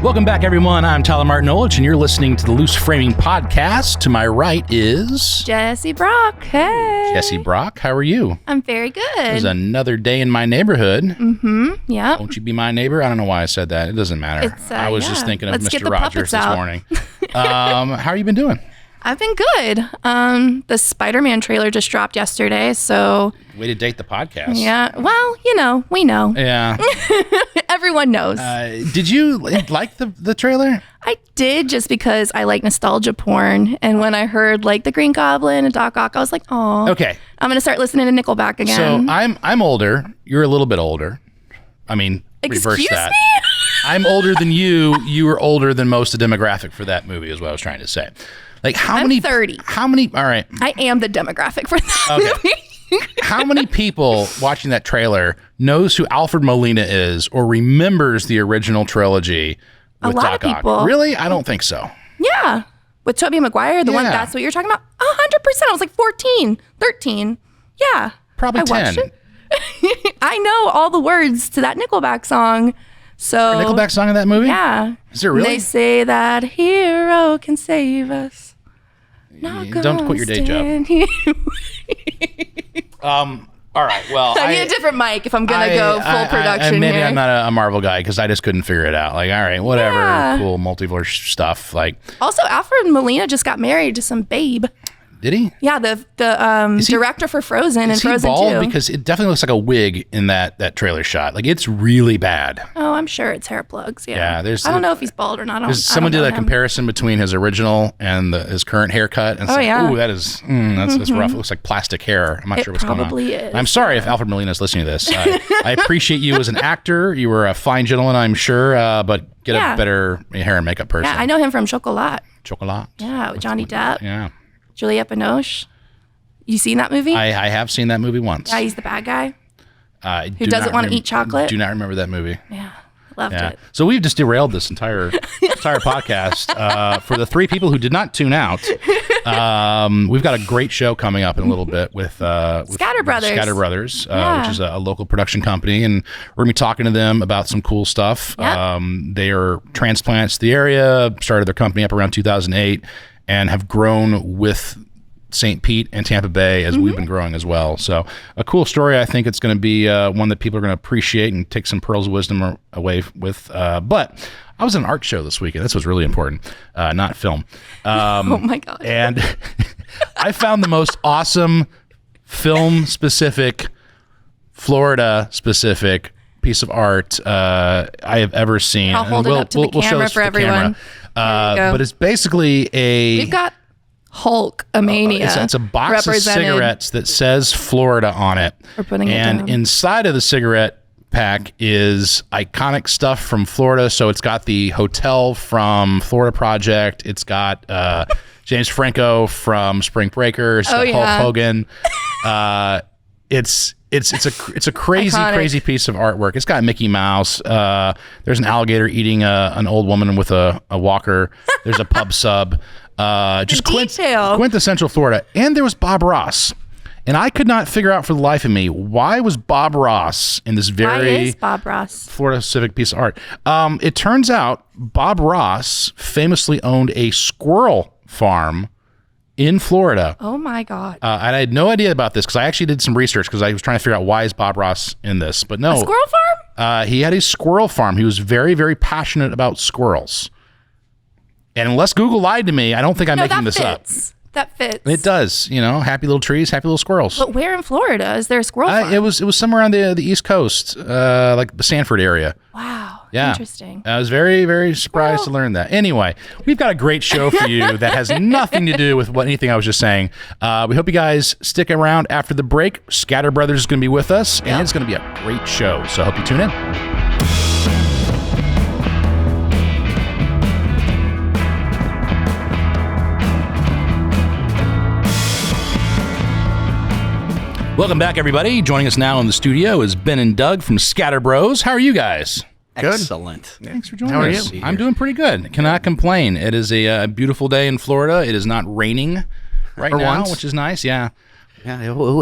Welcome back, everyone. I'm Tyler Martinovich, and you're listening to the Loose Framing Podcast. To my right is... Jesse Brock. Hey. Jesse Brock, how are you? I'm very good. There's another day in my neighborhood. Mm-hmm, yeah. Won't you be my neighbor? I don't know why I said that. It doesn't matter. I was just thinking of Mr. Rogers this morning. How you been doing? I've been good. The Spider-Man trailer just dropped yesterday, so... Way to date the podcast. Yeah, well, we know. Yeah. Everyone knows. Did you like the trailer? I did, just because I like nostalgia porn, and when I heard like the Green Goblin and Doc Ock, I was like, oh. Okay. I'm gonna start listening to Nickelback again. So I'm older. You're a little bit older. I mean, reverse that. Me? I'm older than you. You were older than most of the demographic for that movie, is what I was trying to say. Like I'm 30. How many? All right. I am the demographic for that movie. How many people watching that trailer knows who Alfred Molina is or remembers the original trilogy with Doc Ock? A lot of people. Really? I don't think so. Yeah. With Tobey Maguire, the one, that's what you're talking about? 100%. I was like 14, 13. Yeah. Probably 10. I know all the words to that Nickelback song. So a Nickelback song in that movie? Yeah. Is there really? They say that hero can save us. Don't quit your day job. All right. Well, I need a different mic if I'm gonna go full production. Maybe here. I'm not a Marvel guy because I just couldn't figure it out. Like, all right, whatever, cool multiverse stuff. Like, also, Alfred Molina just got married to some babe. Did he? Yeah, the director for Frozen and Frozen 2. Is he bald? Because it definitely looks like a wig in that trailer shot. Like, it's really bad. Oh, I'm sure it's hair plugs. Yeah. I don't know if he's bald or not. Someone did a comparison between his original and his current haircut. And ooh, that's rough. It looks like plastic hair. I'm not sure what's going on. It probably is. I'm sorry if Alfred Molina is listening to this. I appreciate you as an actor. You were a fine gentleman, I'm sure, but get a better hair and makeup person. Yeah, I know him from Chocolat. Chocolat? Yeah, with Johnny Depp. Yeah. Juliette Binoche. You seen that movie? I have seen that movie once. Yeah, he's the bad guy who doesn't want to eat chocolate. Do not remember that movie. Yeah, loved it. So we've just derailed this entire podcast. For the three people who did not tune out, we've got a great show coming up in a little bit with Scatter Brothers. Scatter Brothers, which is a local production company, and we're gonna be talking to them about some cool stuff. Yep. They are transplants to the area. Started their company up around 2008. And have grown with St. Pete and Tampa Bay as we've been growing as well. So a cool story. I think it's going to be one that people are going to appreciate and take some pearls of wisdom away with. But I was at an art show this weekend. This was really important, not film. Oh my God. And I found the most awesome film-specific, Florida-specific piece of art I have ever seen. I'll hold it up to the camera for everyone. But it's basically we've got Hulkamania. It's a box of cigarettes that says Florida on it. We're putting it down. Inside of the cigarette pack is iconic stuff from Florida. So it's got the hotel from Florida Project. It's got James Franco from Spring Breakers. Hulk Hogan. It's a crazy piece of artwork. It's got Mickey Mouse. There's an alligator eating an old woman with a walker. There's a pub sub. Just quintessential Florida. And there was Bob Ross. And I could not figure out for the life of me, why was Bob Ross in this very Florida civic piece of art? It turns out Bob Ross famously owned a squirrel farm in Florida. Oh my God. And I had no idea about this because I actually did some research because I was trying to figure out why is Bob Ross in this. But no. A squirrel farm? He had a squirrel farm. He was very, very passionate about squirrels. And unless Google lied to me, I don't think I'm making this up. That fits. It does. Happy little trees, happy little squirrels. But where in Florida is there a squirrel farm? It was somewhere on the East Coast, like the Sanford area. Wow. Yeah. Interesting. I was very, very surprised to learn that. Anyway, we've got a great show for you that has nothing to do with anything I was just saying. We hope you guys stick around after the break. Scatter Brothers is going to be with us, and it's going to be a great show. So I hope you tune in. Welcome back, everybody. Joining us now in the studio is Ben and Doug from Scatter Bros. How are you guys? Good. Excellent. Thanks for joining How are us. you? I'm doing pretty good. Cannot complain. It is a beautiful day in Florida. It is not raining right now, once. which is nice. Yeah. Yeah, it will.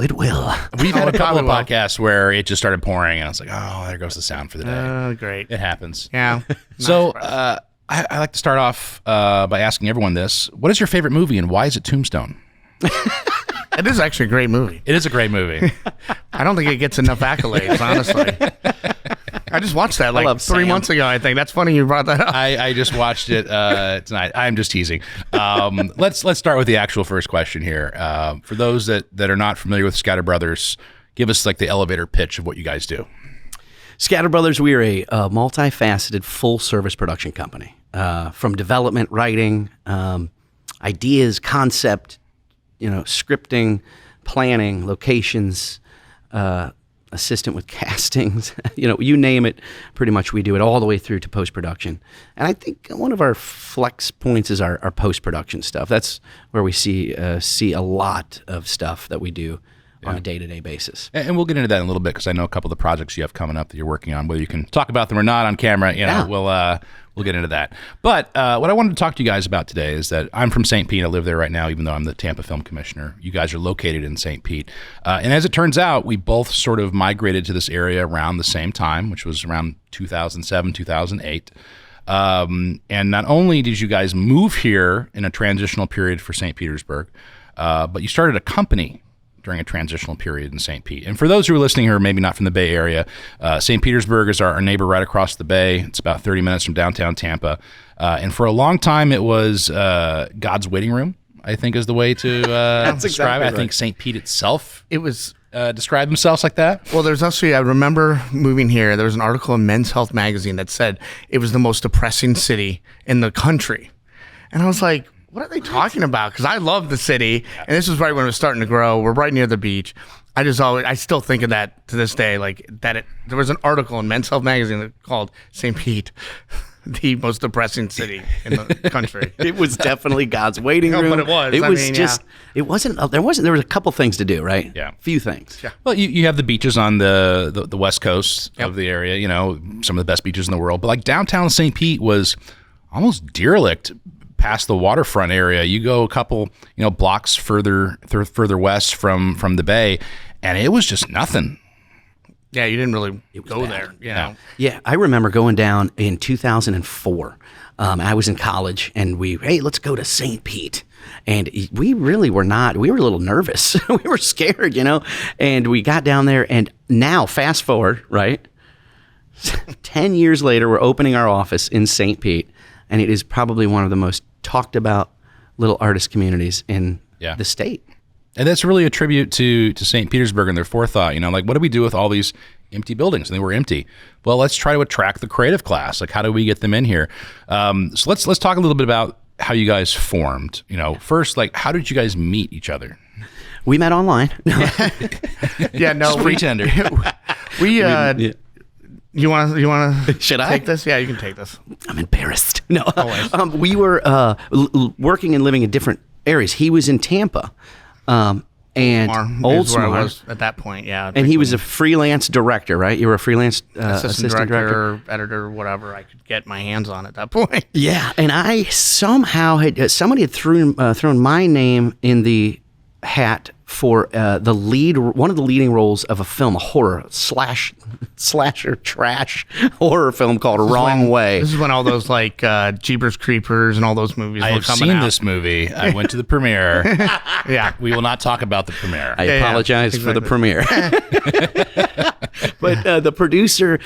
We've had a couple of podcasts where it just started pouring, and I was like, oh, there goes the sound for the day. Oh, great. It happens. Yeah. So I like to start off by asking everyone this. What is your favorite movie, and why is it Tombstone? It is actually a great movie. It is a great movie. I don't think it gets enough accolades, honestly. I just watched that like 3 months ago, I think. That's funny you brought that up. I just watched it tonight. I'm just teasing. Let's start with the actual first question here. For those that are not familiar with Scatter Brothers, give us like the elevator pitch of what you guys do. Scatter Brothers, we are a multifaceted, full-service production company. From development, writing, ideas, concept, scripting, planning, locations, assistant with castings, you name it, pretty much we do it all the way through to post-production. And I think one of our flex points is our post-production stuff. That's where we see a lot of stuff that we do on a day-to-day basis. And we'll get into that in a little bit because I know a couple of the projects you have coming up that you're working on, whether you can talk about them or not on camera, we'll get into that. But what I wanted to talk to you guys about today is that I'm from St. Pete. I live there right now, even though I'm the Tampa Film Commissioner. You guys are located in St. Pete. And as it turns out, we both sort of migrated to this area around the same time, which was around 2007, 2008. And not only did you guys move here in a transitional period for St. Petersburg, but you started a company during a transitional period in St. Pete. And for those who are listening who are maybe not from the Bay Area, St. Petersburg is our neighbor right across the bay. It's about 30 minutes from downtown Tampa. And for a long time, it was God's waiting room, I think is the way to describe exactly it. right. I think St. Pete itself It was... described themselves like that. Well, there's actually, I remember moving here, there was an article in Men's Health magazine that said it was the most depressing city in the country. And I was like, what are they talking about? Because I love the city, and this was right when it was starting to grow. We're right near the beach. I still think of that to this day, like that there was an article in Men's Health magazine that called St. Pete the most depressing city in the country. It was definitely God's waiting room. But it was. It wasn't, there was a couple things to do, right? Yeah. Few things. Yeah. Well, you have the beaches on the west coast of the area, some of the best beaches in the world. But like downtown St. Pete was almost derelict past the waterfront area. You go a couple, blocks further west from the bay, and it was just nothing. Yeah, you didn't really go bad. there. Yeah, I remember going down in 2004. I was in college, and let's go to St. Pete. And we really were not. We were a little nervous. We were scared, And we got down there, and now, fast forward, right? 10 years later, we're opening our office in St. Pete, and it is probably one of the most talked about little artist communities in the state. And that's really a tribute to St. Petersburg and their forethought. Like, what do we do with all these empty buildings? And they were empty. Well, let's try to attract the creative class. Like, how do we get them in here? So let's talk a little bit about how you guys formed. First, like, how did you guys meet each other? We met online. Yeah, no, pretender. You want to Should I take this? Yeah, you can take this. I'm embarrassed. No, we were working and living in different areas. He was in Tampa, and Oldsmar I was at that point. Yeah, and he was a freelance director, right? You were a freelance assistant director, editor, whatever I could get my hands on at that point. Yeah, and I somehow somebody had thrown my name in the hat for one of the leading roles of a film, a horror slasher trash horror film called Wrong Way. This is when all those like Jeepers Creepers and all those movies I were have coming seen out. this movie. I went to the premiere. Yeah, We will not talk about the premiere. I apologize for the premiere. But the producer,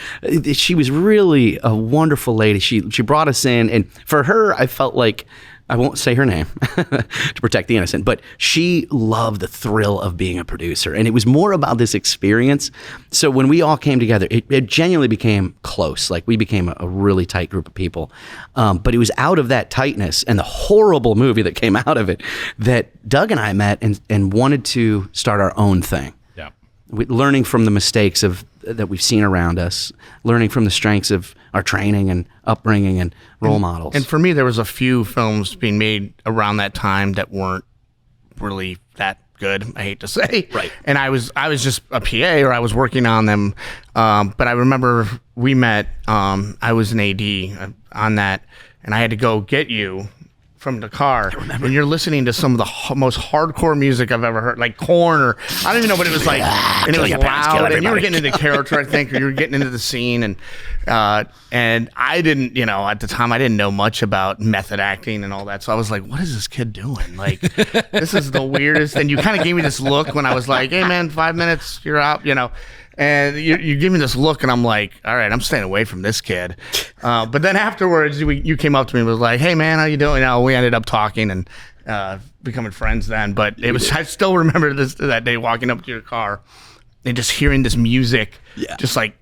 she was really a wonderful lady. She brought us in, and for her, I felt like, I won't say her name to protect the innocent, but she loved the thrill of being a producer. And it was more about this experience. So when we all came together, it genuinely became close. Like, we became a really tight group of people. But it was out of that tightness and the horrible movie that came out of it that Doug and I met and wanted to start our own thing. Yeah. Learning from the mistakes that we've seen around us, learning from the strengths of our training and upbringing and role models. And for me, there was a few films being made around that time that weren't really that good, I hate to say. Right. And I was just a PA, or I was working on them. But I remember we met, I was an AD on that, and I had to go get you from the car, and you're listening to some of the most hardcore music I've ever heard, like Korn, or I don't even know what it was like, and it was loud, and you were getting into character, I think, or you were getting into the scene, and I didn't, at the time, I didn't know much about method acting and all that, so I was like, what is this kid doing? Like, this is the weirdest, and you kind of gave me this look when I was like, hey man, 5 minutes, you're out, And you give me this look, and I'm like, all right, I'm staying away from this kid. But then afterwards, you came up to me and was like, hey, man, how you doing? We ended up talking and becoming friends then. But I still remember that day walking up to your car and just hearing this music just like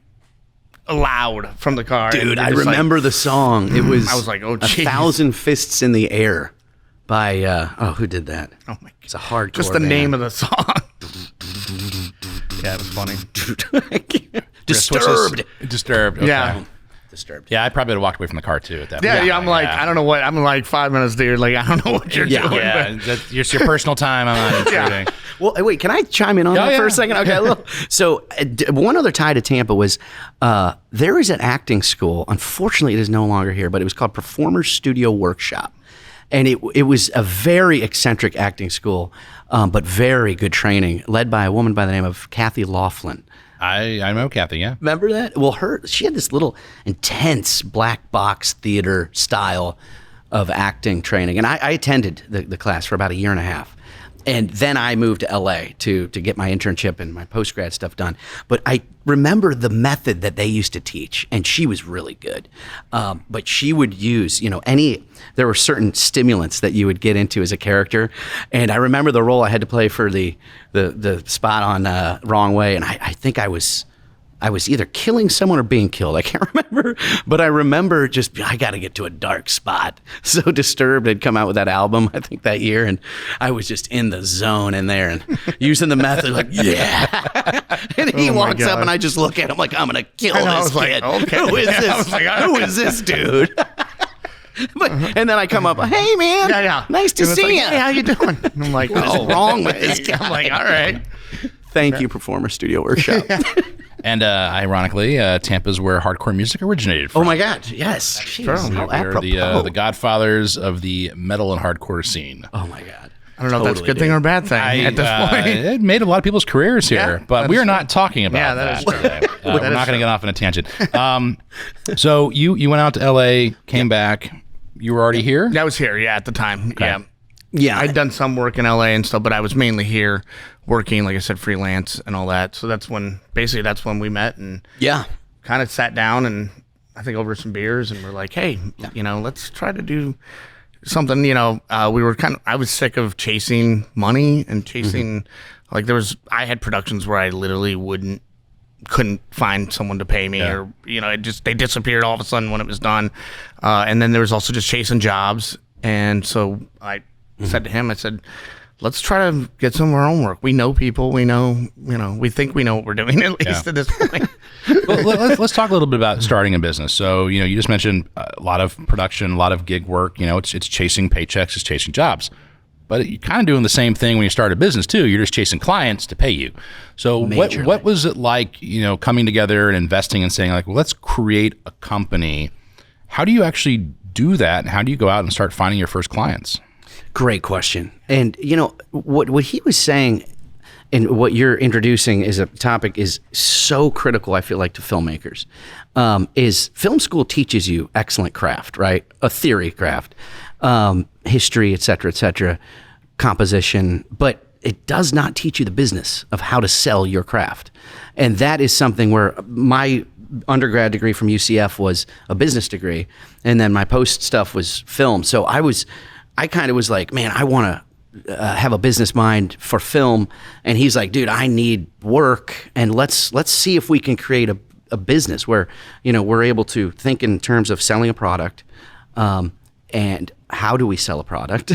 loud from the car. Dude, I remember the song. It was I was like, oh, geez. 1,000 Fists in the Air by, who did that? Oh, my God. It's a hardcore Just the band. name of the song. Yeah, it was funny. Disturbed. Disturbed. Okay. Yeah. Disturbed. Yeah, I probably would have walked away from the car too at that point. Yeah, I'm like, I don't know what. I'm like 5 minutes, dude. Like, I don't know what you're doing. Yeah, that's your personal time. I'm not intruding. Well, wait, can I chime in on that for a second? Okay, so one other tie to Tampa was there is an acting school. Unfortunately, it is no longer here, but it was called Performers Studio Workshop. And it was a very eccentric acting school, but very good training, led by a woman by the name of Kathy Laughlin. I know Kathy, yeah. Remember that? Well, she had this little intense black box theater style of acting training. And I attended the class for about a year and a half. And then I moved to LA to get my internship and my post-grad stuff done. But I remember the method that they used to teach, and she was really good. But she would use, there were certain stimulants that you would get into as a character. And I remember the role I had to play for the spot on Wrong Way, and I think I was either killing someone or being killed. I can't remember, but I remember I got to get to a dark spot. So Disturbed had come out with that album, I think that year, and I was just in the zone in there and using the method like, yeah. And he walks up and I just look at him like, I'm going to kill this kid. Like, okay. Who is this? Who is this dude? And then I come up, hey man, nice to see you. Hey, how you doing? And I'm like, what is wrong with this guy? I'm like, all right. Thank you, Performer Studio Workshop. And ironically, Tampa's where hardcore music originated from. Oh my God, yes. Jeez, how We're the godfathers of the metal and hardcore scene. Oh my God. I don't know if that's a good thing or a bad thing at this point. It made a lot of people's careers here, but we are not talking about that. Today. We're not going to get off on a tangent. So you went out to LA, came back. You were already here? I was here, at the time. Okay. Yeah. I'd done some work in LA and stuff, but I was mainly here working, like I said, freelance and all that. So that's when we met and kind of sat down and I think over some beers and we're like, hey, let's try to do something, I was sick of chasing money and chasing, I had productions where I literally couldn't find someone to pay me or, they disappeared all of a sudden when it was done. And then there was also just chasing jobs. And so I said to him, I said, let's try to get some of our own work. We know people, we know, we think we know what we're doing at least at this point. Well, let's talk a little bit about starting a business. So, you just mentioned a lot of production, a lot of gig work, it's chasing paychecks, it's chasing jobs. But you're kind of doing the same thing when you start a business too. You're just chasing clients to pay you. So what was it like, coming together and investing and saying like, well, let's create a company. How do you actually do that? And how do you go out and start finding your first clients? Great question. And what he was saying and what you're introducing as a topic is so critical, I feel like, to filmmakers. Is film school teaches you excellent craft, right? A theory craft. History, et cetera, composition, but it does not teach you the business of how to sell your craft. And that is something where my undergrad degree from UCF was a business degree, and then my post stuff was film. So I kind of was like, man, I want to have a business mind for film. And he's like, dude, I need work, and let's see if we can create a business where, we're able to think in terms of selling a product, and how do we sell a product?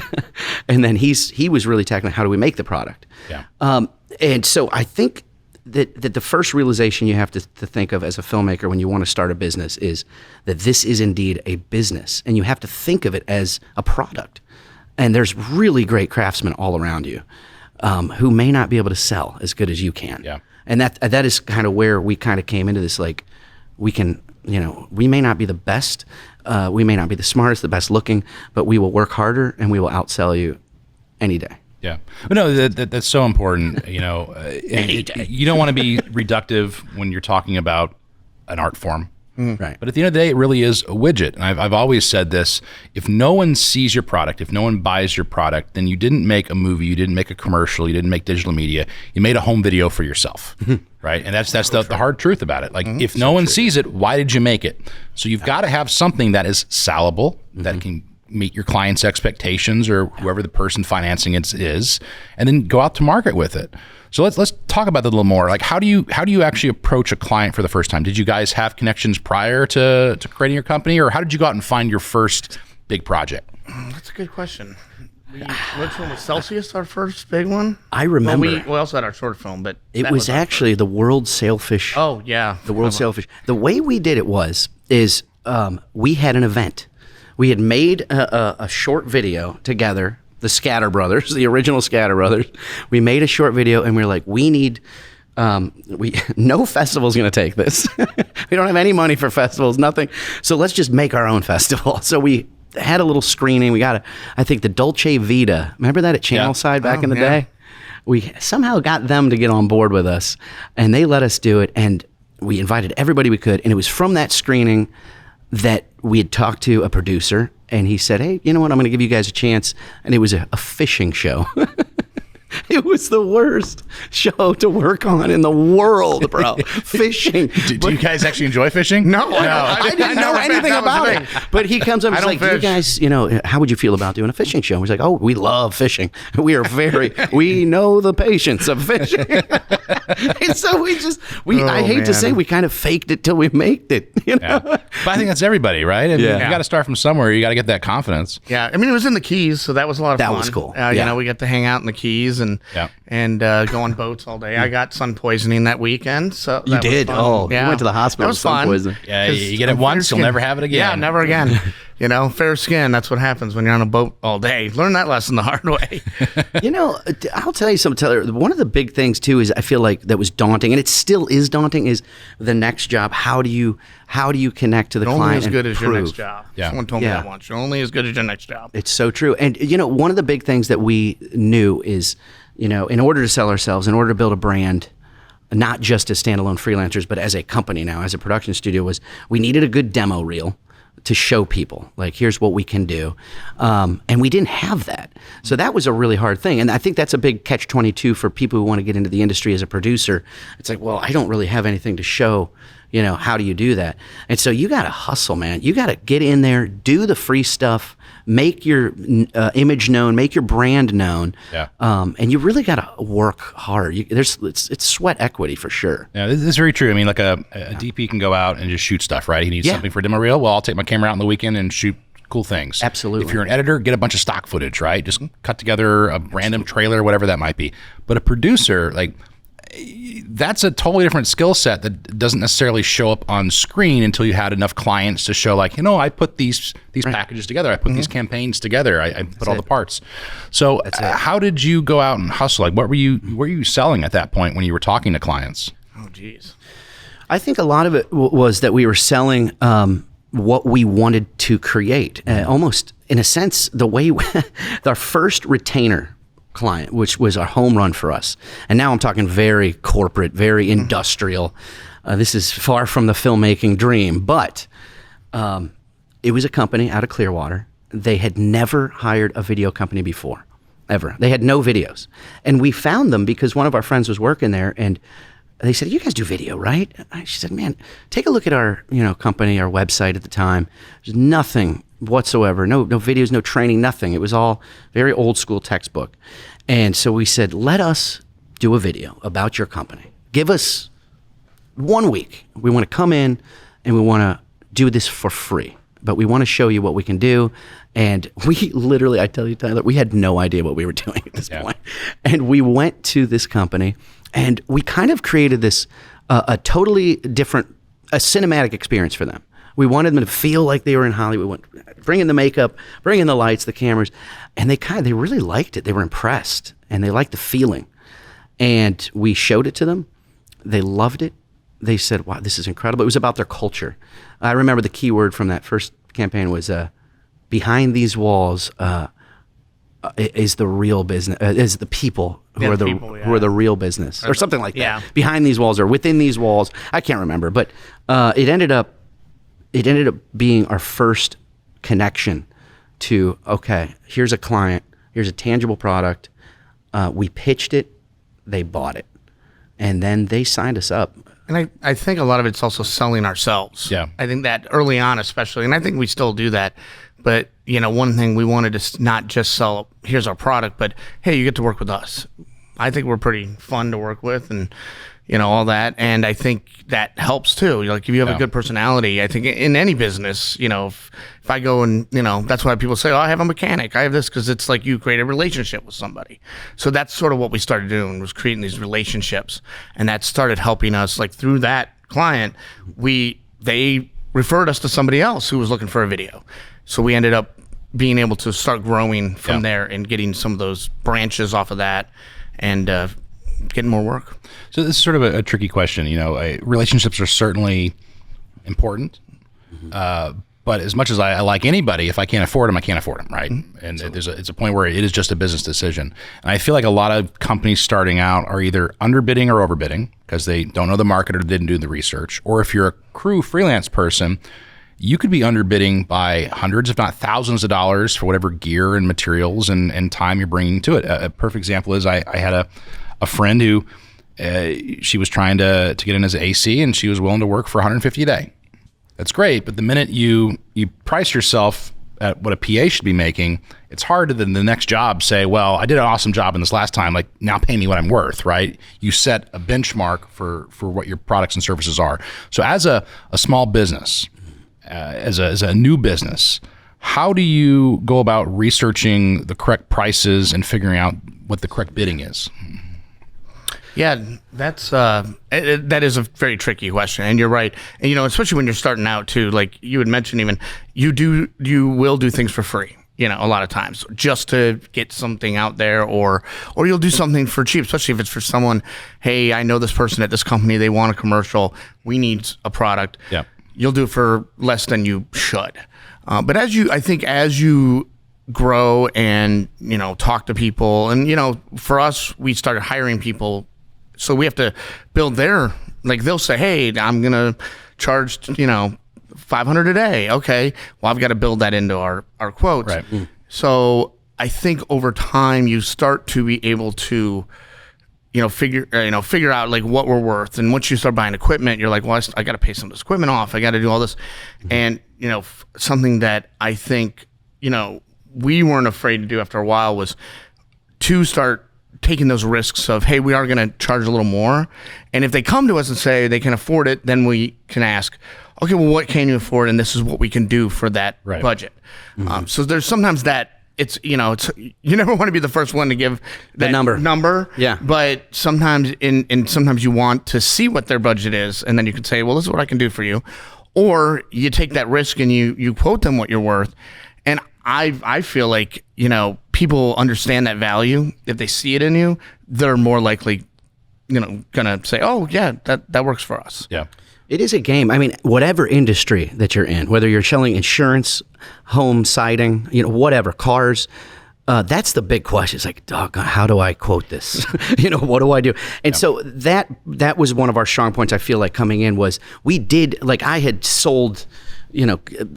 And then he was really technical. How do we make the product? Yeah. And so I think that the first realization you have to think of as a filmmaker when you want to start a business is that this is indeed a business, and you have to think of it as a product. And there's really great craftsmen all around you who may not be able to sell as good as you can. Yeah. And that is kind of where we kind of came into this, like, we can we may not be the best, we may not be the smartest, the best looking, but we will work harder and we will outsell you any day. Yeah. But no, that's so important, you don't want to be reductive when you're talking about an art form. Right. But at the end of the day, it really is a widget. And I've always said this, if no one sees your product, if no one buys your product, then you didn't make a movie, you didn't make a commercial, you didn't make digital media, you made a home video for yourself, right? And that's the hard truth about it. Like, if no one sees it, why did you make it? So you've got to have something that is sellable, that can meet your client's expectations or whoever the person financing it is, and then go out to market with it. So let's talk about that a little more. Like, how do you actually approach a client for the first time? Did you guys have connections prior to creating your company, or how did you go out and find your first big project? That's a good question. Which one was Celsius, our first big one? I remember. Well, we also had our short film, but it was actually the World Sailfish. Oh, yeah. The World Sailfish. The way we did it is we had an event. We had made a short video together, the Scatter Brothers, the original Scatter Brothers. We made a short video, and we were like, we need, no festival's going to take this. We don't have any money for festivals, nothing. So let's just make our own festival. So we had a little screening. We got I think the Dolce Vita. Remember that at Channelside back in the day? We somehow got them to get on board with us, and they let us do it. And we invited everybody we could. And it was from that screening that we had talked to a producer, and he said, hey, you know what, I'm going to give you guys a chance. And it was a fishing show. It was the worst show to work on in the world, bro. Fishing. Do you guys actually enjoy fishing? No. I didn't know anything about it. But he comes up and he's like, you guys, how would you feel about doing a fishing show? And he's like, oh, we love fishing. We know the patience of fishing. And so I hate to say, we kind of faked it till we made it. Yeah. But I think that's everybody, right? I mean, you got to start from somewhere. You got to get that confidence. Yeah. I mean, it was in the Keys, so that was a lot of fun. That was cool. We got to hang out in the Keys and go on boats all day. I got sun poisoning that weekend. So you did? Oh, you went to the hospital with sun poisoning. Yeah, you get it once, you'll never have it again. Yeah, never again. Fair skin, that's what happens when you're on a boat all day. Learn that lesson the hard way. I'll tell you something, Taylor. One of the big things, too, is I feel like that was daunting, and it still is daunting, is the next job. How do you connect to the client? You're only as good as your prove? next job. Yeah. Someone told me that once. You're only as good as your next job. It's so true. And, one of the big things that we knew is, in order to sell ourselves, in order to build a brand, not just as standalone freelancers, but as a company now, as a production studio, was we needed a good demo reel to show people, like, here's what we can do. And we didn't have that. So that was a really hard thing. And I think that's a big catch-22 for people who want to get into the industry as a producer. It's like, well, I don't really have anything to show. How do you do that? And so you got to hustle, man. You got to get in there, do the free stuff, make your image known, make your brand known. Yeah. And you really got to work hard. It's sweat equity for sure. Yeah, this is very true. I mean, like a DP can go out and just shoot stuff, right? He needs something for a demo reel. Well, I'll take my camera out on the weekend and shoot cool things. Absolutely. If you're an editor, get a bunch of stock footage, right? Just cut together a random trailer, whatever that might be. But a producer, like, that's a totally different skill set that doesn't necessarily show up on screen until you had enough clients to show, like, I put these packages together. I put these campaigns together. I put all the parts. So how did you go out and hustle? Like, what were you selling at that point when you were talking to clients? Oh, geez. I think a lot of it was that we were selling what we wanted to create. Almost, in a sense, the way our first retainer client, which was a home run for us. And now I'm talking very corporate, very industrial. This is far from the filmmaking dream, but it was a company out of Clearwater. They had never hired a video company before, ever. They had no videos. And we found them because one of our friends was working there, and they said, you guys do video, right? She said, man, take a look at our company, our website at the time. There's nothing whatsoever, no videos, no training, nothing. It was all very old school textbook. And so we said, let us do a video about your company. Give us 1 week. We want to come in and we want to do this for free, but we want to show you what we can do. And we literally, I tell you, Tyler, we had no idea what we were doing at this point. And we went to this company and we kind of created this, a totally different, a cinematic experience for them. We wanted them to feel like they were in Hollywood. Bring in the makeup, bring in the lights, the cameras, and they really liked it. They were impressed, and they liked the feeling. And we showed it to them. They loved it. they said, wow, this is incredible. It was about their culture. I remember the key word from that first campaign was behind these walls is the real business, is the people who are who are the real business, or something like that. Yeah. Behind these walls or within these walls, I can't remember, but it ended up being our first connection to, okay, here's a client, here's a tangible product. We pitched it, they bought it, and then they signed us up. And I think a lot of it's also selling ourselves. Yeah. I think that early on especially, and I think we still do that, but one thing we wanted to not just sell, here's our product, but hey, you get to work with us. I think we're pretty fun to work with, and all that. And I think that helps too. Like if you have a good personality, I think in any business, if I go and, that's why people say, oh, I have a mechanic, I have this, because it's like you create a relationship with somebody. So that's sort of what we started doing, was creating these relationships. And that started helping us, like through that client, they referred us to somebody else who was looking for a video. So we ended up being able to start growing from there and getting some of those branches off of that and getting more work. So this is sort of a tricky question. Relationships are certainly important, but as much as I like anybody, if I can't afford them, I can't afford them, right? And it's a point where it is just a business decision. And I feel like a lot of companies starting out are either underbidding or overbidding because they don't know the market or didn't do the research. Or if you're a crew freelance person, you could be underbidding by hundreds, if not thousands of dollars for whatever gear and materials and time you're bringing to it. A perfect example is I had a friend who she was trying to get in as an AC, and she was willing to work for $150 a day. That's great, but the minute you price yourself at what a PA should be making, it's hard to then the next job say, well, I did an awesome job in this last time, like now pay me what I'm worth, right? You set a benchmark for what your products and services are. So as a small business, as a new business, how do you go about researching the correct prices and figuring out what the correct bidding is? Yeah, that is a very tricky question, and you're right. And especially when you're starting out too, like you had mentioned, even you will do things for free. A lot of times just to get something out there, or you'll do something for cheap, especially if it's for someone. Hey, I know this person at this company. They want a commercial. We need a product. Yeah, you'll do it for less than you should. But as you grow and talk to people, and for us, we started hiring people. So we have to build they'll say, hey, I'm going to charge, $500 a day. Okay. Well, I've got to build that into our quotes. Right. So I think over time you start to be able to, figure out like what we're worth. And once you start buying equipment, you're like, well, I got to pay some of this equipment off. I got to do all this. And, something that I think, we weren't afraid to do after a while was to start taking those risks of, hey, we are going to charge a little more. And if they come to us and say they can afford it, then we can ask, okay, well, what can you afford? And this is what we can do for that budget. So there's sometimes that it's, you never want to be the first one to give that number. Yeah. But sometimes sometimes you want to see what their budget is. And then you can say, well, this is what I can do for you. Or you take that risk and you quote them what you're worth. And I feel like, people understand that value. If they see it in you, they're more likely, going to say, oh, yeah, that works for us. Yeah. It is a game. I mean, whatever industry that you're in, whether you're selling insurance, home siding, whatever, cars, that's the big question. It's like, doggone, how do I quote this? What do I do? And so that was one of our strong points, I feel like, coming in was we did, like I had sold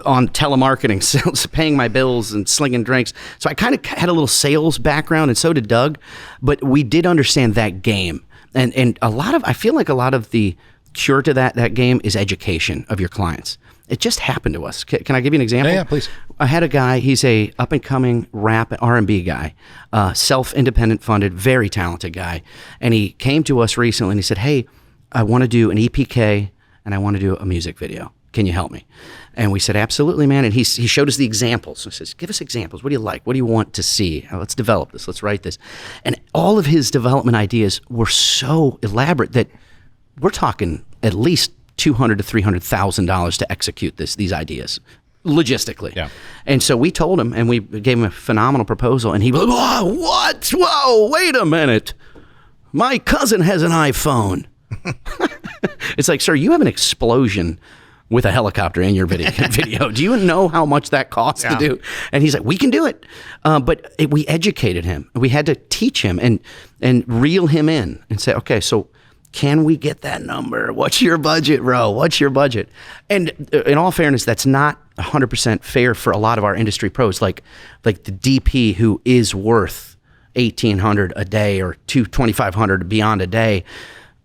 on telemarketing, sales, paying my bills and slinging drinks. So I kind of had a little sales background, and so did Doug, but we did understand that game. And I feel like a lot of the cure to that game is education of your clients. It just happened to us. Can I give you an example? Yeah, please. I had a guy, he's a up and coming rap R&B guy, self-independent funded, very talented guy. And he came to us recently and he said, hey, I want to do an EPK and I want to do a music video. Can you help me? And we said, absolutely, man. And he showed us the examples. So he says, give us examples. What do you like? What do you want to see? Let's develop this. Let's write this. And all of his development ideas were so elaborate that we're talking at least $200,000 to $300,000 to execute these ideas logistically. Yeah. And so we told him, and we gave him a phenomenal proposal. And he was like, whoa, what? Whoa, wait a minute. My cousin has an iPhone. It's like, sir, you have an explosion with a helicopter in your video. Do you know how much that costs to do? And he's like, we can do it. We educated him. We had to teach him and reel him in and say, okay, so can we get that number? What's your budget, bro? What's your budget? And in all fairness, that's not 100% fair for a lot of our industry pros, like the DP who is worth $1,800 a day or $2,500 beyond a day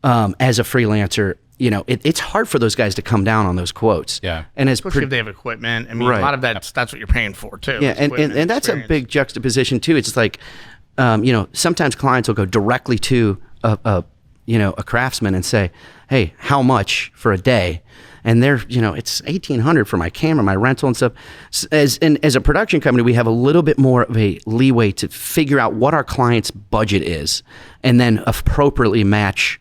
as a freelancer. It's hard for those guys to come down on those quotes. Yeah. And especially if they have equipment. I mean, a lot of that's what you're paying for too. Yeah. And that's a big juxtaposition too. It's like, sometimes clients will go directly to a craftsman and say, hey, how much for a day? And they're, it's $1,800 for my camera, my rental and stuff. As a production company, we have a little bit more of a leeway to figure out what our client's budget is and then appropriately match.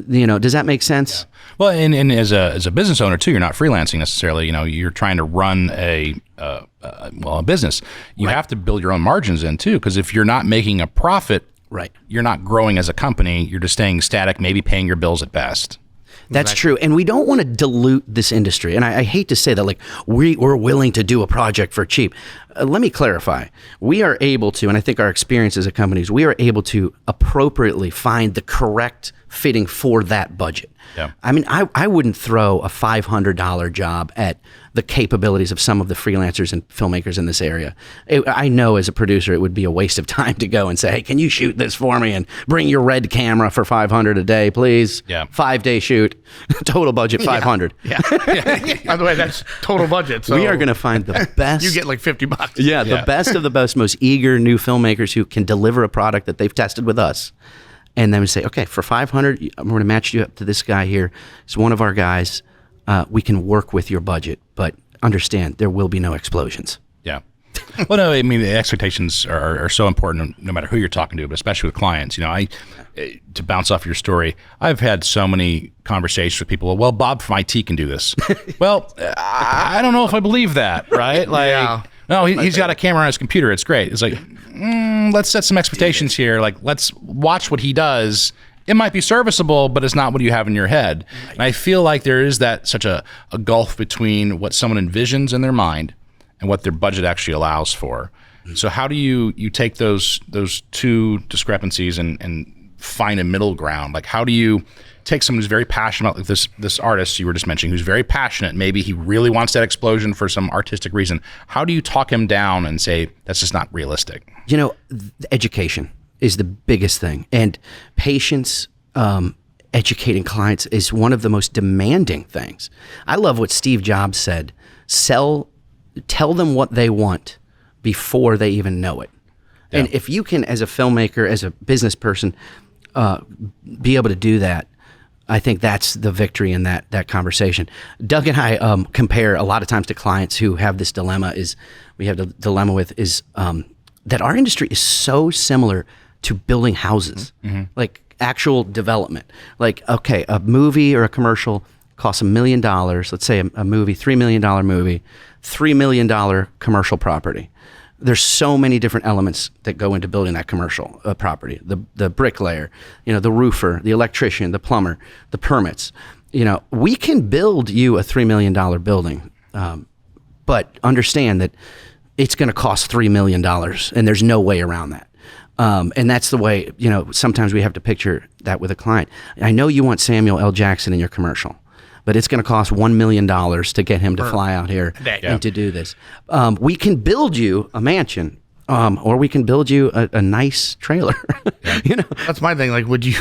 Does that make sense? Yeah. Well, and as a business owner too, you're not freelancing necessarily. You're trying to run a business. You have to build your own margins in too, because if you're not making a profit, right, you're not growing as a company. You're just staying static, maybe paying your bills at best. That's true. And we don't want to dilute this industry. And I hate to say that, like, we're willing to do a project for cheap. Let me clarify. We are able to, and I think our experience as a company is we are able to appropriately find the correct fitting for that budget. Yeah. I mean, I wouldn't throw a $500 job at the capabilities of some of the freelancers and filmmakers in this area. I know as a producer, it would be a waste of time to go and say, hey, can you shoot this for me and bring your red camera for $500 a day, please? Yeah. 5-day shoot, total budget $500. Yeah. By the way, that's total budget. So we are going to find the best. You get like $50. Yeah, the best of the best, most eager new filmmakers who can deliver a product that they've tested with us. And then we say, okay, for $500, I'm going to match you up to this guy here. He's one of our guys. We can work with your budget, but understand there will be no explosions. Yeah. Well, no, I mean, the expectations are so important no matter who you're talking to, but especially with clients. To bounce off your story, I've had so many conversations with people. Well, Bob from IT can do this. Well, I don't know if I believe that, right? Like, no, he's got a camera on his computer. It's great. It's like, let's set some expectations here. Like, let's watch what he does. It might be serviceable, but it's not what you have in your head. Right. And I feel like there is such a gulf between what someone envisions in their mind and what their budget actually allows for. Mm-hmm. So how do you take those two discrepancies and find a middle ground? Like, how do you take someone who's very passionate, like this artist you were just mentioning, who's very passionate, maybe he really wants that explosion for some artistic reason. How do you talk him down and say, that's just not realistic? Education is the biggest thing. And patience, educating clients is one of the most demanding things. I love what Steve Jobs said, tell them what they want before they even know it. Yeah. And if you can, as a filmmaker, as a business person, be able to do that, I think that's the victory in that conversation. Doug and I compare a lot of times to clients who have this dilemma that our industry is so similar to building houses, like actual development. Like, okay, a movie or a commercial costs $1 million. Let's say a movie, $3 million movie, $3 million commercial property. There's so many different elements that go into building that commercial property. The bricklayer, the roofer, the electrician, the plumber, the permits. We can build you a $3 million building, but understand that it's going to cost $3 million, and there's no way around that. And that's the way, sometimes we have to picture that with a client. I know you want Samuel L. Jackson in your commercial, but it's going to cost $1 million to get him to fly out here and to do this. We can build you a mansion, or we can build you a nice trailer. That's my thing. Like, would you,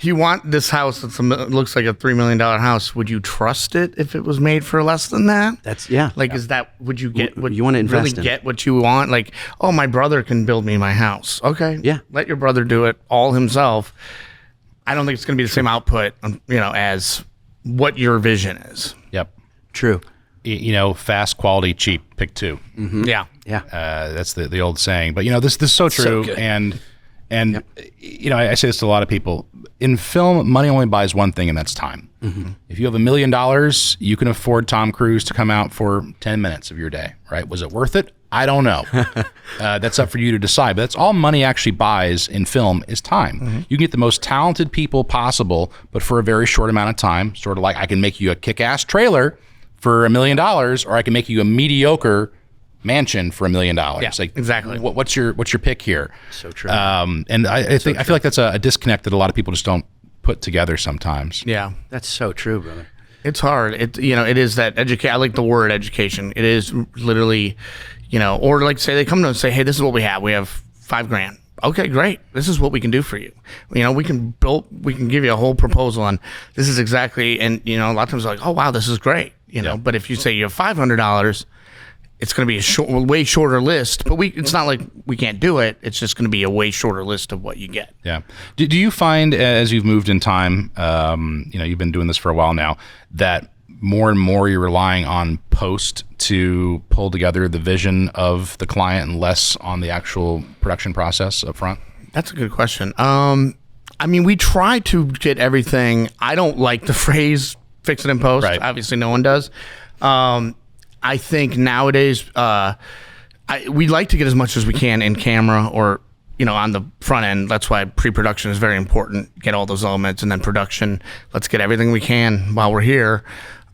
you want this house that looks like a $3 million house? Would you trust it if it was made for less than that? Is that, would you get what you want to invest really get what you want? Like, oh, my brother can build me my house. Okay. Yeah. Let your brother do it all himself. I don't think it's going to be the same output, as what your vision is. Yep. True. Fast, quality, cheap, pick two. Mm-hmm. Yeah. Yeah. That's the old saying, but this is so true. So and I say this to a lot of people. In film, money only buys one thing, and that's time. Mm-hmm. If you have $1 million, you can afford Tom Cruise to come out for 10 minutes of your day, right? Was it worth it? I don't know. That's up for you to decide. But that's all money actually buys in film is time. You can get the most talented people possible, but for a very short amount of time. Sort of like I can make you a kick-ass trailer for $1 million, or I can make you a mediocre mansion for $1 million. Yeah, like, exactly. What's your pick here? So true. And I feel like that's a disconnect that a lot of people just don't put together sometimes. Yeah, that's so true, brother. It's hard. It is that educate. I like the word education. It is literally, or like say they come to us and say, hey, this is what we have. We have $5,000. Okay, great. This is what we can do for you. We can give you a whole proposal on this is exactly, and a lot of times they're like, oh wow, this is great. But if you say you have $500, it's going to be a way shorter list. But it's not like we can't do it. It's just going to be a way shorter list of what you get. Yeah. Do you find as you've moved in time, you've been doing this for a while now, that more and more you're relying on post to pull together the vision of the client and less on the actual production process up front? That's a good question. We try to get everything. I don't like the phrase fix it in post. Right. Obviously, no one does. I think nowadays we like to get as much as we can in camera or on the front end. That's why pre-production is very important. Get all those elements, and then production. Let's get everything we can while we're here.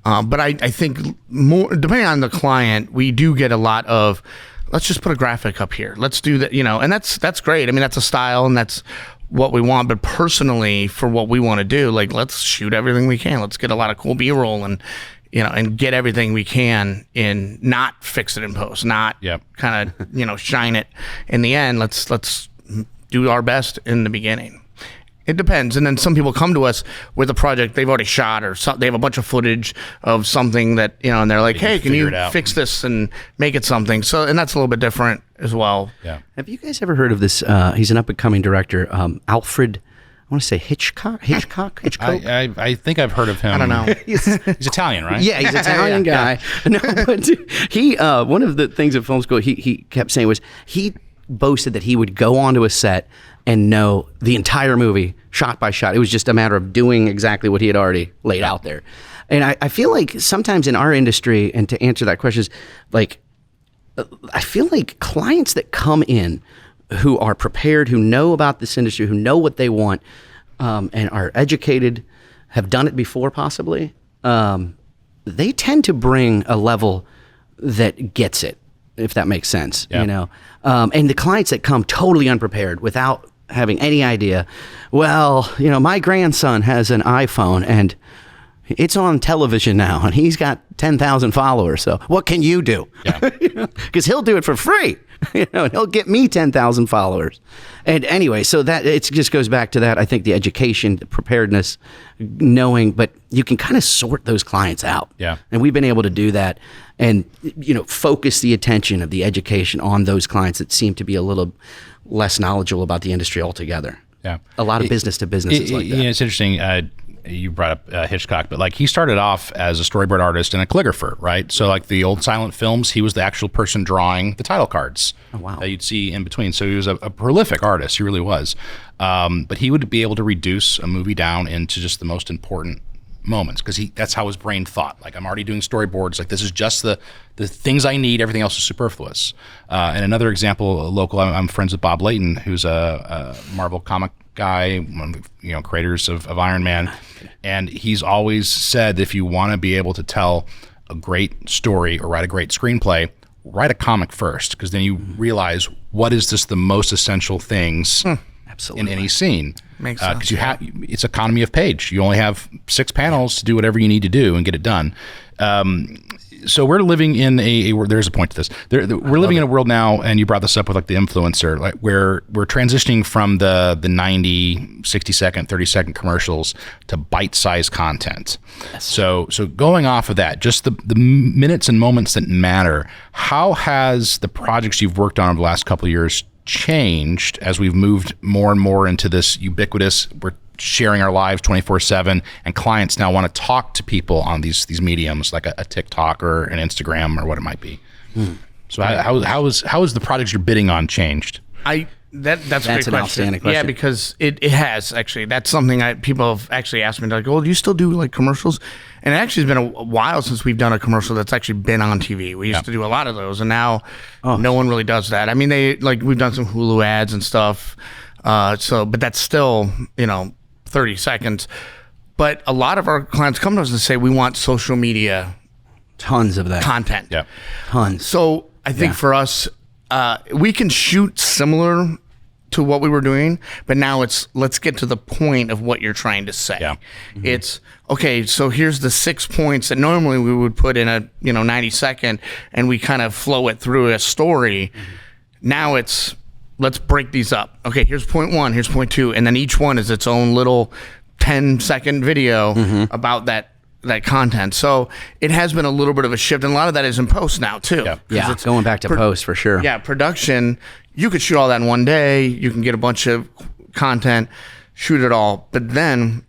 But I think more depending on the client, we do get a lot of let's just put a graphic up here. Let's do that, and that's great. That's a style and that's what we want. But personally, for what we want to do, like let's shoot everything we can. Let's get a lot of cool B-roll and and get everything we can in, not fix it in post, not kind of, shine it in the end. Let's do our best in the beginning. It depends. And then some people come to us with a project they've already shot, or they have a bunch of footage of something that, and they're like, hey, can you fix this and make it something? So, and that's a little bit different as well. Yeah. Have you guys ever heard of this? He's an up-and-coming director, Alfred, I want to say Hitchcock. I think I've heard of him. I don't know. He's Italian, right? Yeah, he's an Italian guy. No, but he one of the things at film school he kept saying was he boasted that he would go onto a set and know the entire movie shot by shot. It was just a matter of doing exactly what he had already laid out there. And I feel like sometimes in our industry, and to answer that question is like, I feel like clients that come in who are prepared, who know about this industry, who know what they want, and are educated, have done it before possibly, they tend to bring a level that gets it, if that makes sense. Yeah. And the clients that come totally unprepared without having any idea, well, my grandson has an iPhone and it's on television now and he's got 10,000 followers. So what can you do? Because he'll do it for free. And he'll get me 10,000 followers. And anyway, so that it just goes back to that. I think the education, the preparedness, knowing, but you can kind of sort those clients out. Yeah. And we've been able to do that and, focus the attention of the education on those clients that seem to be a little less knowledgeable about the industry altogether. Yeah. A lot of business to businesses like that. Yeah, it's interesting. You brought up Hitchcock, but like he started off as a storyboard artist and a calligrapher, right? So like the old silent films, he was the actual person drawing the title cards that you'd see in between. So he was a prolific artist. He really was. But he would be able to reduce a movie down into just the most important moments because that's how his brain thought. Like I'm already doing storyboards. Like this is just the things I need. Everything else is superfluous. And another example, local. I'm friends with Bob Layton, who's a Marvel comic guy, one of the creators of Iron Man, and he's always said that if you want to be able to tell a great story or write a great screenplay, write a comic first, because then you realize what is just the most essential things in any scene. Makes sense. Because it's economy of page. You only have 6 panels to do whatever you need to do and get it done. So we're living in there's a point to this. We're living in a world now, and you brought this up with like the influencer, like where we're transitioning from the 90, 60 second, 30 second commercials to bite-sized content. Yes. So going off of that, just the minutes and moments that matter, how has the projects you've worked on over the last couple of years changed as we've moved more and more into this ubiquitous, we're sharing our lives 24/7, and clients now want to talk to people on these mediums like a TikTok or an Instagram or what it might be. So how is the projects you're bidding on changed? That's a great an question. outstanding question. Yeah, because it has actually. That's something people have actually asked me. Like, "Oh, do you still do like commercials?" And it actually has been a while since we've done a commercial that's actually been on TV. We used to do a lot of those, and now no one really does that. I mean, we've done some Hulu ads and stuff. But that's still 30 seconds. But a lot of our clients come to us and say we want social media, tons of that content. Yeah, tons. So I think for us, we can shoot similar to what we were doing, but now let's get to the point of what you're trying to say. Yeah. Mm-hmm. It's okay. So here's the 6 points that normally we would put in a 90-second, and we kind of flow it through a story. Mm-hmm. Now let's break these up. Okay, here's point 1, here's point 2, and then each one is its own little 10-second video about that content. So it has been a little bit of a shift, and a lot of that is in post now too. Yeah, it's going back to post for sure. Yeah, production, you could shoot all that in one day. You can get a bunch of content, shoot it all, but then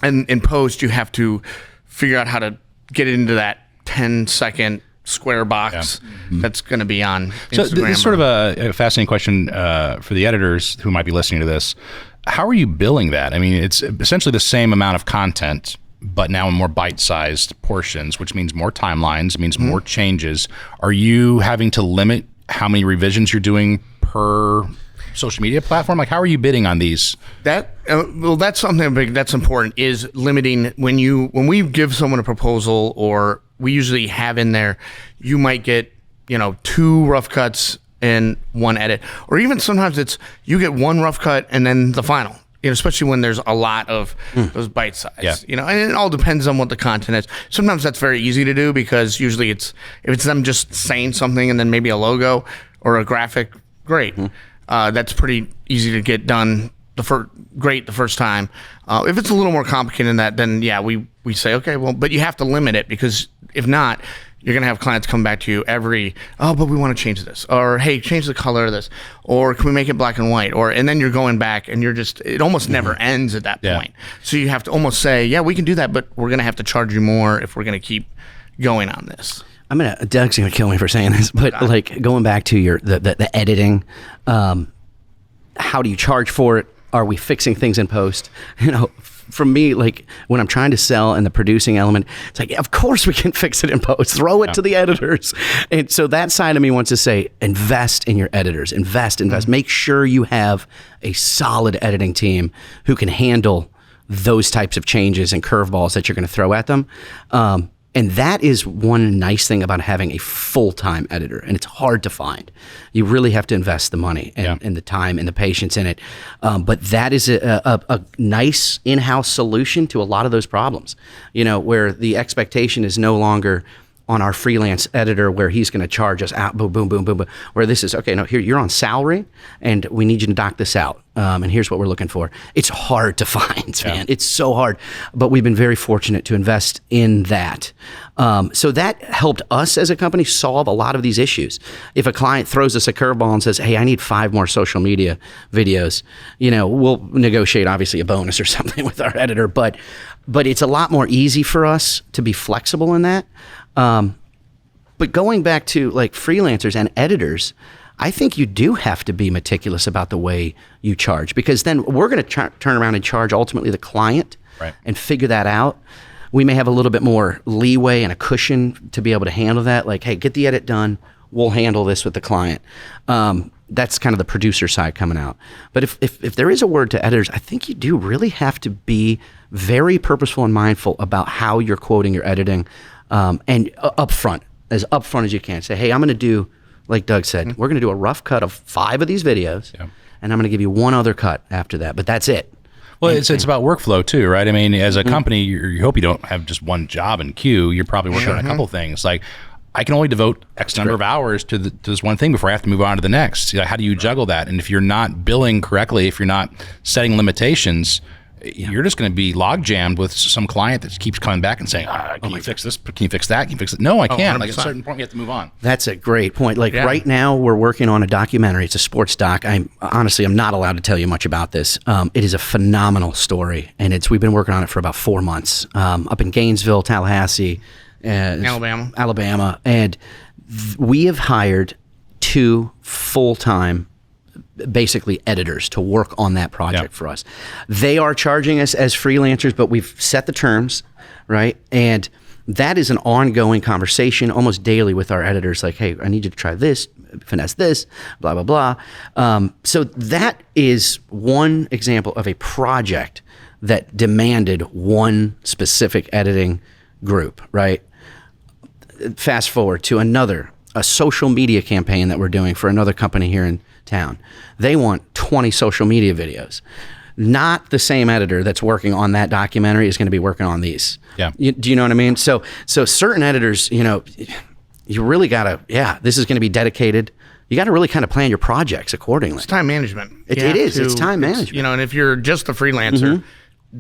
in post you have to figure out how to get it into that 10-second square box that's going to be on Instagram. So this is sort of a fascinating question for the editors who might be listening to this. How are you billing that? I mean, it's essentially the same amount of content, but now in more bite-sized portions, which means more timelines, it means more changes. Are you having to limit how many revisions you're doing per social media platform? Like, how are you bidding on these? That's something big that's important, is limiting when we give someone a proposal, or we usually have in there, you might get 2 rough cuts and 1 edit, or even sometimes it's you get 1 rough cut and then the final. Especially when there's a lot of those bite size, and it all depends on what the content is. Sometimes that's very easy to do, because usually if it's them just saying something and then maybe a logo or a graphic, great. That's pretty easy to get done the first time. If it's a little more complicated than that, then we say, okay, well, but you have to limit it, because if not, you're going to have clients come back to you but we want to change this, or hey, change the color of this, or can we make it black and white, and then you're going back, and it almost never ends at that point. So you have to almost say, yeah, we can do that, but we're going to have to charge you more if we're going to keep going on this. Doug's going to kill me for saying this, but like going back to the editing, how do you charge for it? Are we fixing things in post? For me, like when I'm trying to sell and the producing element, it's like, of course we can fix it in post. Throw it to the editors. And so that side of me wants to say, invest in your editors. Invest. Make sure you have a solid editing team who can handle those types of changes and curveballs that you're going to throw at them. And that is one nice thing about having a full-time editor, and it's hard to find. You really have to invest the money and the time and the patience in it. But that is a nice in-house solution to a lot of those problems, where the expectation is no longer on our freelance editor, where he's going to charge us out, boom, boom, boom, boom, boom, where this is, okay, no, here, you're on salary, and we need you to knock this out, and here's what we're looking for. It's hard to find, man. It's so hard, but we've been very fortunate to invest in that. So that helped us as a company solve a lot of these issues. If a client throws us a curveball and says, hey, I need 5 more social media videos, we'll negotiate, obviously, a bonus or something with our editor, but it's a lot more easy for us to be flexible in that. But going back to like freelancers and editors, I think you do have to be meticulous about the way you charge, because then we're going to turn around and charge ultimately the client and figure that out. We may have a little bit more leeway and a cushion to be able to handle that. Like, hey, get the edit done. We'll handle this with the client. That's kind of the producer side coming out. But if there is a word to editors, I think you do really have to be very purposeful and mindful about how you're quoting your editing. And upfront as you can. Say, hey, I'm going to do, like Doug said, we're going to do a rough cut of 5 of these videos, and I'm going to give you 1 other cut after that, but that's it. Well, it's about workflow too, right? I mean, as a company, you hope you don't have just one job in queue. You're probably working on a couple things. Like, I can only devote X number of hours to this one thing before I have to move on to the next. How do you juggle that? And if you're not billing correctly, if you're not setting limitations, you're just going to be log jammed with some client that keeps coming back and saying, can you fix this? Can you fix that? Can you fix it? No, I can't. Like, at a certain point, we have to move on. That's a great point. Like right now, we're working on a documentary. It's a sports doc. I'm not allowed to tell you much about this. It is a phenomenal story, and we've been working on it for about 4 months, up in Gainesville, Tallahassee, Alabama, and we have hired 2 full-time basically editors to work on that project for us. They are charging us as freelancers, but we've set the terms, right? And that is an ongoing conversation almost daily with our editors. Like, hey, I need you to try this, finesse this, blah, blah, blah. So that is one example of a project that demanded one specific editing group, right? Fast forward to a social media campaign that we're doing for another company here in town. They want 20 social media videos. Not the same editor that's working on that documentary is going to be working on these. Yeah. Do you know what I mean? So certain editors, you really got to, this is going to be dedicated. You got to really kind of plan your projects accordingly. It's time management. It is. It's time management. And if you're just a freelancer,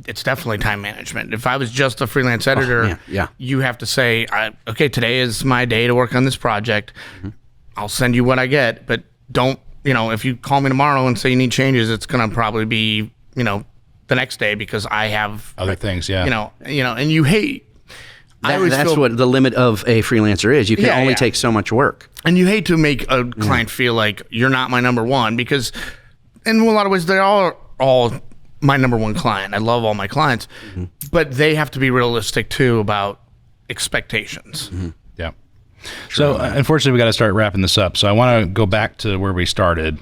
it's definitely time management. If I was just a freelance editor, you have to say, okay, today is my day to work on this project. I'll send you what I get, but don't, if you call me tomorrow and say you need changes, it's going to probably be, the next day because I have other things. Yeah. And you hate. That's what the limit of a freelancer is. You can only take so much work. And you hate to make a client feel like you're not my number one because in a lot of ways they are all my number one client. I love all my clients, but they have to be realistic too about expectations. Yeah. So unfortunately we got to start wrapping this up. So I want to go back to where we started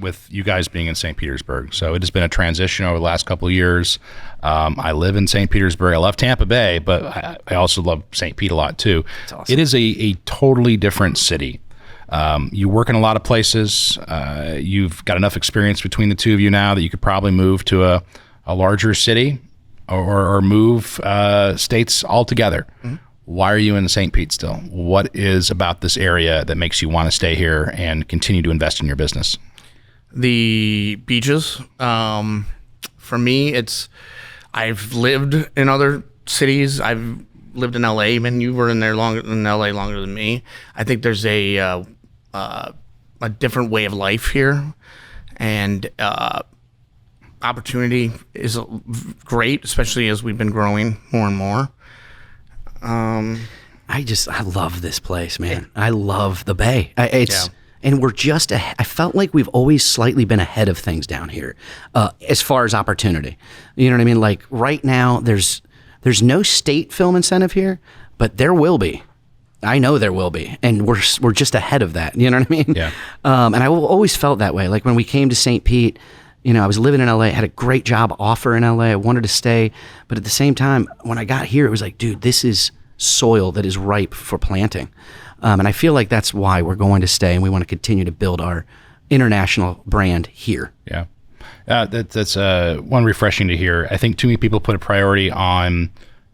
with you guys being in St. Petersburg. So it has been a transition over the last couple of years. I live in St. Petersburg. I love Tampa Bay, but I also love St. Pete a lot too. That's awesome. It is a totally different city. You work in a lot of places. You've got enough experience between the two of you now that you could probably move to a larger city or move states altogether. Why are you in St. Pete still? What is about this area that makes you want to stay here and continue to invest in your business? The beaches. For me, I've lived in other cities. I've lived in LA. Man, you were in LA longer than me. I think there's a different way of life here, and opportunity is great, especially as we've been growing more and more. I love this place, man. I love the Bay. And we're I felt like we've always slightly been ahead of things down here, as far as opportunity. You know what I mean? Like right now, there's no state film incentive here, but there will be. I know there will be, and we're just ahead of that. You know what I mean? Yeah. And I always felt that way. Like when we came to St. Pete, I was living in LA, had a great job offer in LA. I wanted to stay, but at the same time, when I got here, it was like, dude, this is soil that is ripe for planting. And I feel like that's why we're going to stay, and we want to continue to build our international brand here. Yeah. That's one refreshing to hear. I think too many people put a priority on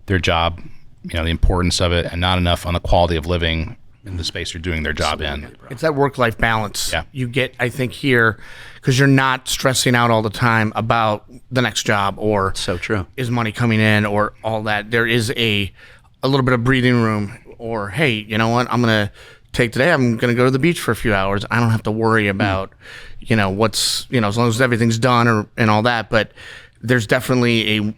their job, the importance of it, and not enough on the quality of living in the space they're doing their job in. It's that work-life balance. Yeah. You get, I think, here, because you're not stressing out all the time about the next job or so true. Is money coming in or all that. There is a little bit of breathing room, or hey, you know what? I'm gonna take today. I'm gonna go to the beach for a few hours. I don't have to worry about, what's as long as everything's done and all that. But there's definitely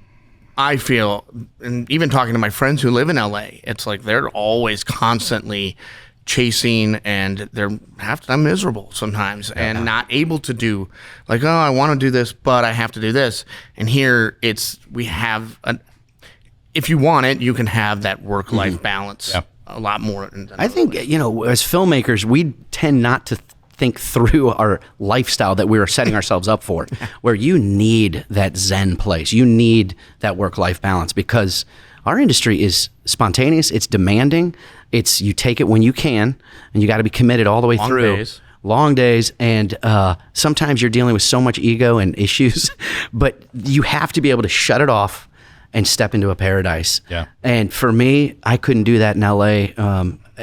I feel, and even talking to my friends who live in LA, it's like they're always constantly chasing, and they're half the time miserable sometimes and not able to do, like, oh, I want to do this, but I have to do this. And here we have if you want it, you can have that work-life balance a lot more. I think, as filmmakers, we tend not to think through our lifestyle that we are setting ourselves up for, where you need that Zen place. You need that work-life balance because our industry is spontaneous. It's demanding. You take it when you can, and you got to be committed all the way through. Long days. And sometimes you're dealing with so much ego and issues, but you have to be able to shut it off and step into a paradise. Yeah. And for me, I couldn't do that in LA.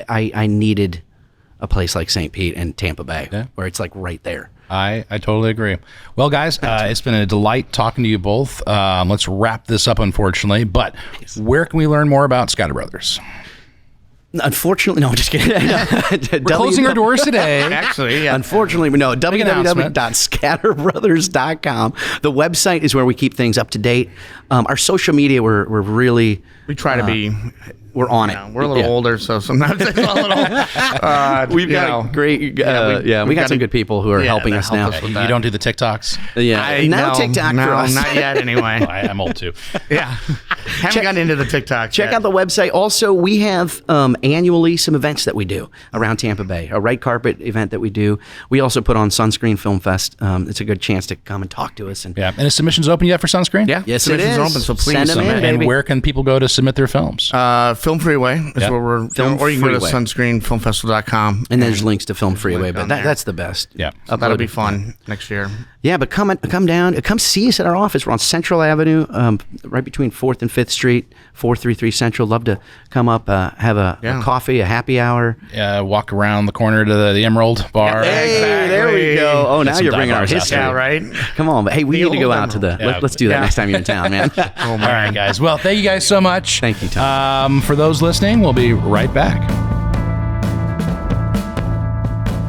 I needed a place like St. Pete and Tampa Bay, where it's like right there. I totally agree. Well, guys, it's been a delight talking to you both. Let's wrap this up, unfortunately. But where can we learn more about Scatter Brothers? Unfortunately, no, I'm just kidding. We're closing our doors today. Actually, yeah. Unfortunately, no. www.scatterbrothers.com. The website is where we keep things up to date. Our social media, we try to be we're on it. We're a little older, so sometimes it's a little. We've got great. We got some good people who are helping us now. You don't do the TikToks? No TikTok for us. Not yet. Anyway, I'm old too. Yeah, haven't gotten into the TikTok. Check out the website. Also, we have annually some events that we do around Tampa Bay. A red carpet event that we do. We also put on Sunscreen Film Fest. It's a good chance to come and talk to us. And is submissions open yet for Sunscreen? Yeah, yes, it is. Open, so please send them in, baby. And where can people go to submit their films? Film Freeway is where we're Film or you can go to Freeway. sunscreenfilmfestival.com. And there's links to Film Freeway, but that's the best. Yeah. So that'll be fun next year. Yeah, but come down, come see us at our office. We're on Central Avenue, right between 4th and 5th Street, 433 Central. Love to come up, have a coffee, a happy hour. Walk around the corner to the Emerald Bar. Hey, there we go. Oh, now you're bringing our history. Yeah, right? Come on, but hey, we need to go out to the. Yeah. Let's do that next time you're in town, man. All right, guys. Well, thank you guys so much. Thank you, Tom. For those listening, we'll be right back.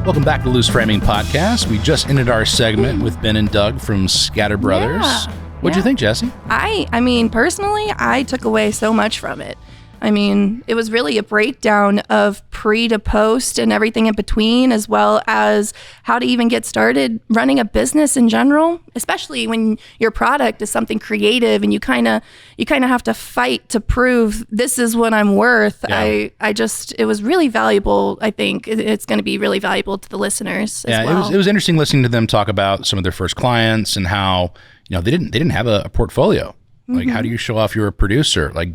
Welcome back to Loose Framing Podcast. We just ended our segment with Ben and Doug from Scatter Brothers. Yeah. What'd you think, Jesse? I mean, personally, I took away so much from it. I mean, it was really a breakdown of pre to post and everything in between, as well as how to even get started running a business in general, especially when your product is something creative and you kind of have to fight to prove this is what I'm worth. Yeah. It was really valuable. I think it's going to be really valuable to the listeners as well. It was interesting listening to them talk about some of their first clients and how, they didn't have a portfolio. Like, how do you show off you're a producer? Like,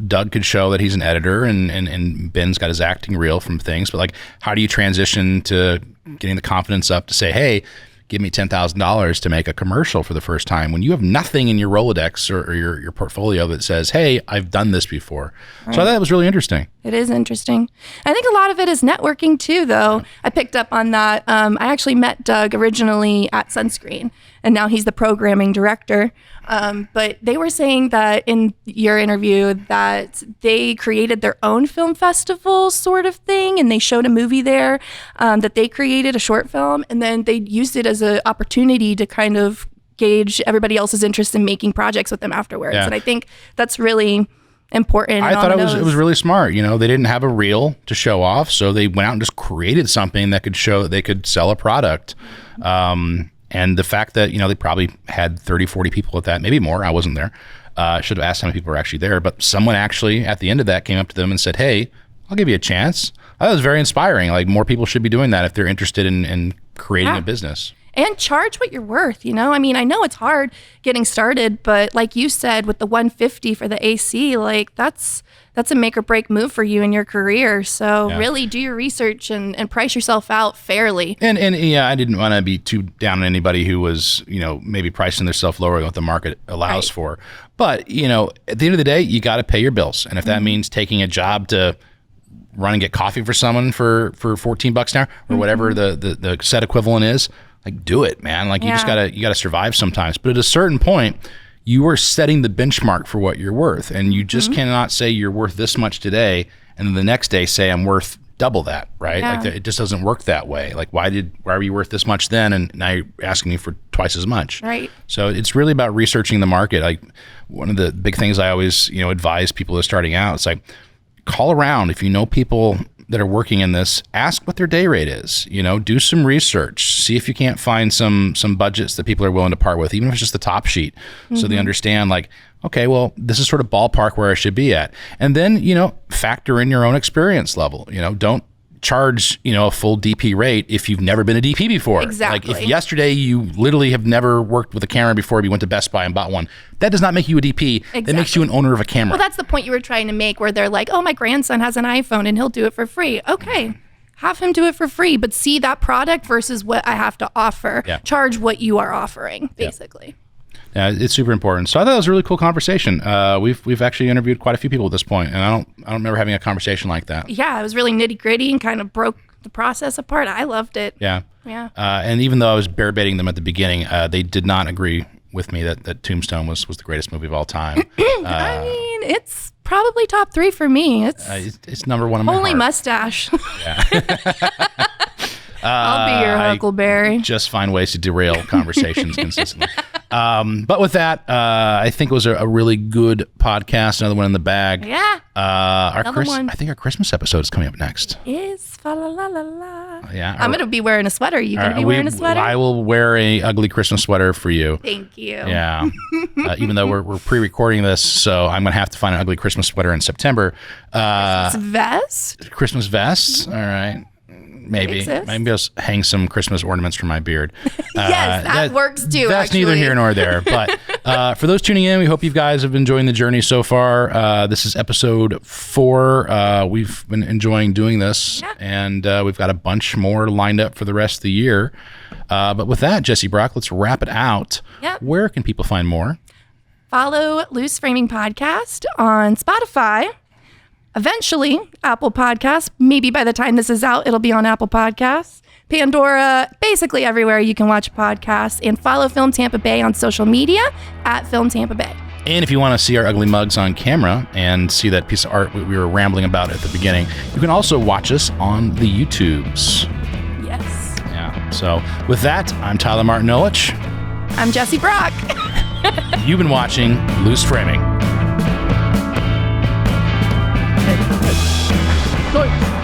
Doug could show that he's an editor and Ben's got his acting reel from things. But, like, how do you transition to getting the confidence up to say, hey, give me $10,000 to make a commercial for the first time when you have nothing in your Rolodex or your portfolio that says, hey, I've done this before. Right. So I thought that was really interesting. It is interesting. I think a lot of it is networking too, though. I picked up on that. I actually met Doug originally at Sunscreen, and now he's the programming director. But they were saying that in your interview that they created their own film festival sort of thing, and they showed a movie there that they created, a short film, and then they used it as an opportunity to kind of gauge everybody else's interest in making projects with them afterwards. Yeah. And I think that's really important. I thought it was really smart. They didn't have a reel to show off, so they went out and just created something that could show that they could sell a product. And the fact that, they probably had 30, 40 people at that, maybe more. I wasn't there. I should have asked how many people were actually there. But someone actually, at the end of that, came up to them and said, hey, I'll give you a chance. That was very inspiring. Like, more people should be doing that if they're interested in creating a business. And charge what you're worth, I mean, I know it's hard getting started, but like you said, with the $150 for the AC, like that's a make or break move for you in your career. So really do your research and price yourself out fairly. And I didn't want to be too down on anybody who was, maybe pricing themselves lower than what the market allows for. But, at the end of the day, you got to pay your bills. And if that means taking a job to run and get coffee for someone for $14 an hour or whatever the set equivalent is, like, do it, man. Like, you just gotta survive sometimes. But at a certain point, you are setting the benchmark for what you're worth, and you just cannot say you're worth this much today, and then the next day say I'm worth double that, right? Yeah. Like, it just doesn't work that way. Like, why were you worth this much then, and now you're asking me for twice as much? Right. So it's really about researching the market. Like, one of the big things I always advise people who are starting out, it's like, call around. If you know people that are working in this, ask what their day rate is. Do some research, see if you can't find some budgets that people are willing to part with, even if it's just the top sheet, so they understand, like, okay, well, this is sort of ballpark where I should be at. And then, factor in your own experience level. Don't charge, a full DP rate if you've never been a DP before. Exactly. Like, if yesterday you literally have never worked with a camera before, you went to Best Buy and bought one, that does not make you a DP. Exactly. That makes you an owner of a camera. Well, that's the point you were trying to make, where they're like, oh, my grandson has an iPhone and he'll do it for free. Okay, have him do it for free, but see that product versus what I have to offer. Yeah. Charge what you are offering, basically. Yeah, it's super important. So I thought it was a really cool conversation. We've actually interviewed quite a few people at this point, and I don't remember having a conversation like that. Yeah, it was really nitty gritty and kind of broke the process apart. I loved it. Yeah. And even though I was bear baiting them at the beginning, they did not agree with me that Tombstone was the greatest movie of all time. I mean, it's probably top 3 for me. It's number one in my only heart. Mustache. Yeah. I'll be your Huckleberry. Just find ways to derail conversations consistently. But with that, I think it was a really good podcast. Another one in the bag. Yeah. I think our Christmas episode is coming up next. Is fa la la la la. Yeah. I'm gonna be wearing a sweater. You gonna be wearing a sweater? I will wear a ugly Christmas sweater for you. Thank you. Yeah. Even though we're pre-recording this, so I'm gonna have to find an ugly Christmas sweater in September. Christmas vests. All right. Maybe I'll hang some Christmas ornaments from my beard. Yes, that works too. That's actually. neither here nor there. But for those tuning in, we hope you guys have been enjoying the journey so far. This is episode 4. We've been enjoying doing this, and we've got a bunch more lined up for the rest of the year. But with that, Jesse Brock, let's wrap it out. Yep. Where can people find more? Follow Loose Framing Podcast on Spotify. Eventually, Apple Podcasts. Maybe by the time this is out, it'll be on Apple Podcasts, Pandora, basically everywhere you can watch podcasts. And follow Film Tampa Bay on social media at Film Tampa Bay. And if you want to see our ugly mugs on camera and see that piece of art we were rambling about at the beginning, you can also watch us on the YouTubes. Yes. Yeah. So with that, I'm Tyler Martinovich. I'm Jesse Brock. You've been watching Loose Framing. Good.